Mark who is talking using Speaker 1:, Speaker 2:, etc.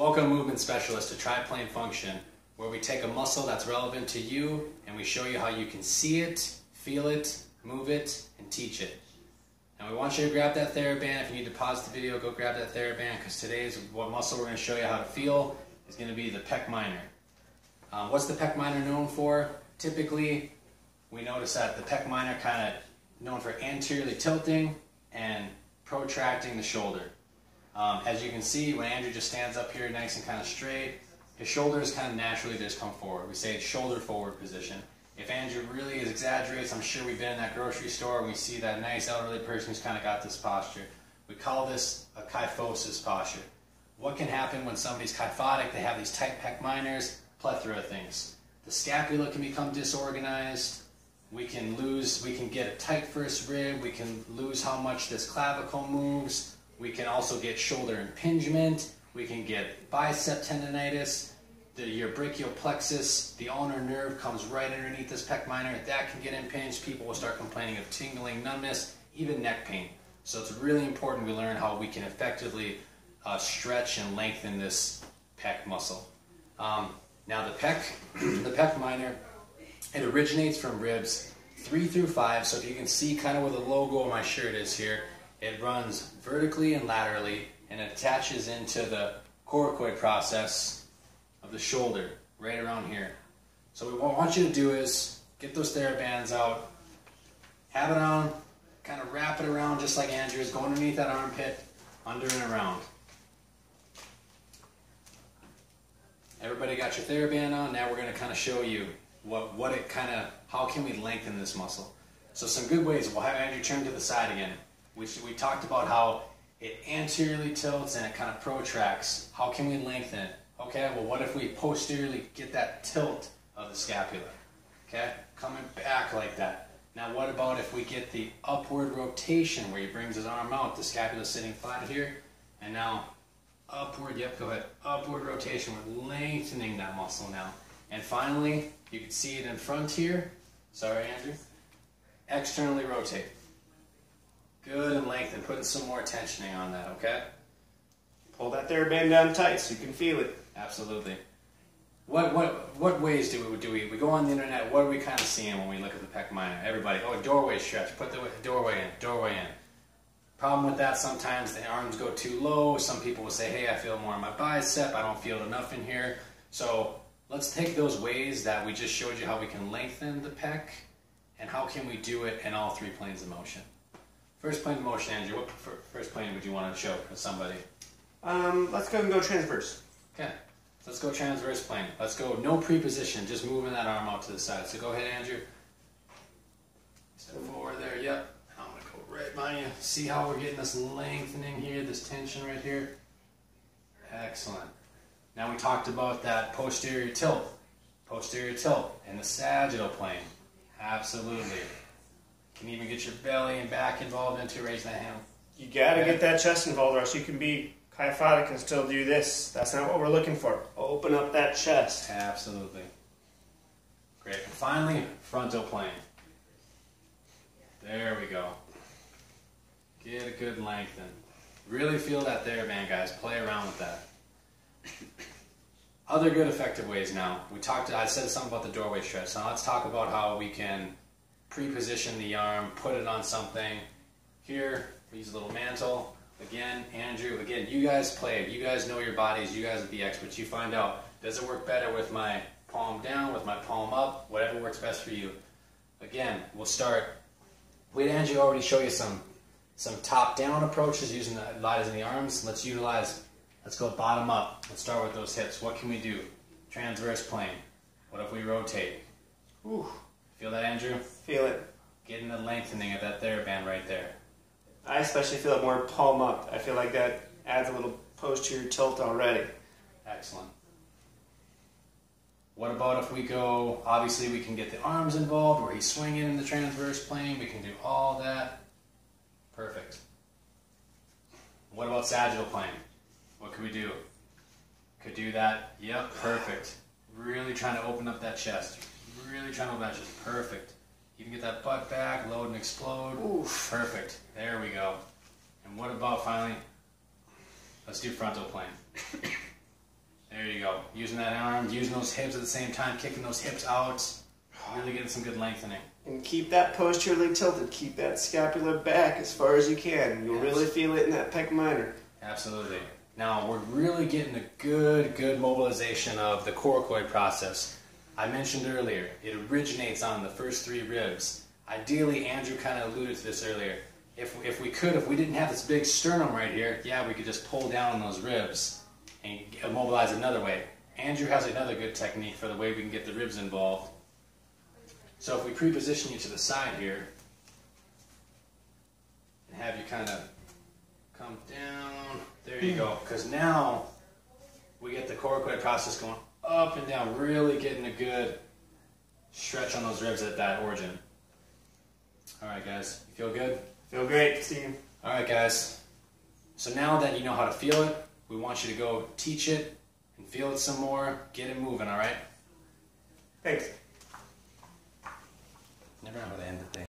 Speaker 1: Welcome Movement Specialist to Triplane Function, where we take a muscle that's relevant to you and we show you how you can see it, feel it, move it, and teach it. And we want you to grab that TheraBand. If you need to pause the video, go grab that TheraBand, because today's what muscle we're going to show you how to feel is going to be the Pec Minor. What's the Pec Minor known for? Typically, we notice that the Pec Minor kind of known for anteriorly tilting and protracting the shoulder. As you can see, when Andrew just stands up here nice and kind of straight, his shoulders kind of naturally just come forward. We say it's shoulder forward position. If Andrew really exaggerates, I'm sure we've been in that grocery store and we see that nice elderly person who's kind of got this posture. We call this a kyphosis posture. What can happen when somebody's kyphotic? They have these tight pec minors, plethora of things. The scapula can become disorganized. We can get a tight first rib. We can lose how much this clavicle moves. We can also get shoulder impingement. We can get bicep tendonitis. Your brachial plexus, the ulnar nerve, comes right underneath this pec minor. That can get impinged. People will start complaining of tingling, numbness, even neck pain. So it's really important we learn how we can effectively stretch and lengthen this pec muscle. Now the pec minor, it originates from ribs 3 through 5. So if you can see kind of where the logo of my shirt is here, it runs vertically and laterally, and it attaches into the coracoid process of the shoulder, right around here. So what we want you to do is get those TheraBands out, have it on, kind of wrap it around just like Andrew is, going underneath that armpit, under and around. Everybody got your TheraBand on? Now we're going to kind of show you how can we lengthen this muscle. So some good ways. We'll have Andrew turn to the side again. We talked about how it anteriorly tilts and it kind of protracts. How can we lengthen it? Okay, well what if we posteriorly get that tilt of the scapula? Okay, coming back like that. Now what about if we get the upward rotation where he brings his arm out, the scapula sitting flat here, and now upward, yep, go ahead, upward rotation, we're lengthening that muscle now. And finally, you can see it in front here, sorry Andrew, externally rotate. Good, and lengthen, putting some more tensioning on that, okay?
Speaker 2: Pull that TheraBand down tight so you can feel it.
Speaker 1: Absolutely. What ways do we go on the internet? What are we kind of seeing when we look at the pec minor? Everybody, oh, doorway stretch. Put the doorway in. Problem with that, sometimes the arms go too low. Some people will say, hey, I feel more in my bicep. I don't feel enough in here. So let's take those ways that we just showed you how we can lengthen the pec, and how can we do it in all 3 planes of motion. First plane of motion, Andrew, what first plane would you want to show to somebody?
Speaker 2: Let's go and go transverse.
Speaker 1: Okay, let's go transverse plane. Let's go no pre-position, just moving that arm out to the side. So go ahead, Andrew. Step forward there, yep. I'm going to go right by you. See how we're getting this lengthening here, this tension right here? Excellent. Now we talked about that posterior tilt in the sagittal plane. Absolutely. Can even get your belly and back involved into raise that hand.
Speaker 2: You gotta get that chest involved, or else you can be kyphotic and still do this. That's not what we're looking for. Open up that chest.
Speaker 1: Absolutely. Great. And finally, frontal plane. There we go. Get a good lengthen. Really feel that TheraBand, guys. Play around with that. Other good effective ways now. I said something about the doorway stretch. Now let's talk about how we can pre-position the arm, put it on something. Here, we use a little mantle. Again, Andrew, again, you guys play. You guys know your bodies. You guys are the experts. You find out, does it work better with my palm down, with my palm up? Whatever works best for you. Again, we'll start. Wait, Andrew already show you some top-down approaches utilizing the arms. Let's go bottom up. Let's start with those hips. What can we do? Transverse plane. What if we rotate? Ooh. Feel that, Andrew?
Speaker 2: Feel it.
Speaker 1: Getting the lengthening of that TheraBand right there.
Speaker 2: I especially feel it more palm up. I feel like that adds a little posterior tilt already.
Speaker 1: Excellent. What about if we go, obviously we can get the arms involved, where he's swinging in the transverse plane. We can do all that. Perfect. What about sagittal plane? What could we do? Could do that. Yep, perfect. Really trying to open up that chest. Really trying to open that chest. Perfect. You can get that butt back, load and explode. Oof. Perfect. There we go. And what about finally, let's do frontal plane. There you go. Using that arm, using those hips at the same time, kicking those hips out. Really getting some good lengthening.
Speaker 2: And keep that posteriorly tilted. Keep that scapula back as far as you can. You'll really feel it in that pec minor.
Speaker 1: Absolutely. Now we're really getting a good mobilization of the coracoid process. I mentioned earlier, it originates on the first 3 ribs. Ideally, Andrew kind of alluded to this earlier. If we didn't have this big sternum right here, yeah, we could just pull down on those ribs and mobilize another way. Andrew has another good technique for the way we can get the ribs involved. So if we pre-position you to the side here and have you kind of come down, there you go. Because now we get the coracoid process going up and down, really getting a good stretch on those ribs at that origin. All right, guys, you feel good?
Speaker 2: Feel great, Steve.
Speaker 1: All right, guys. So now that you know how to feel it, we want you to go teach it and feel it some more. Get it moving, all right?
Speaker 2: Thanks.
Speaker 1: Never know how to end the thing.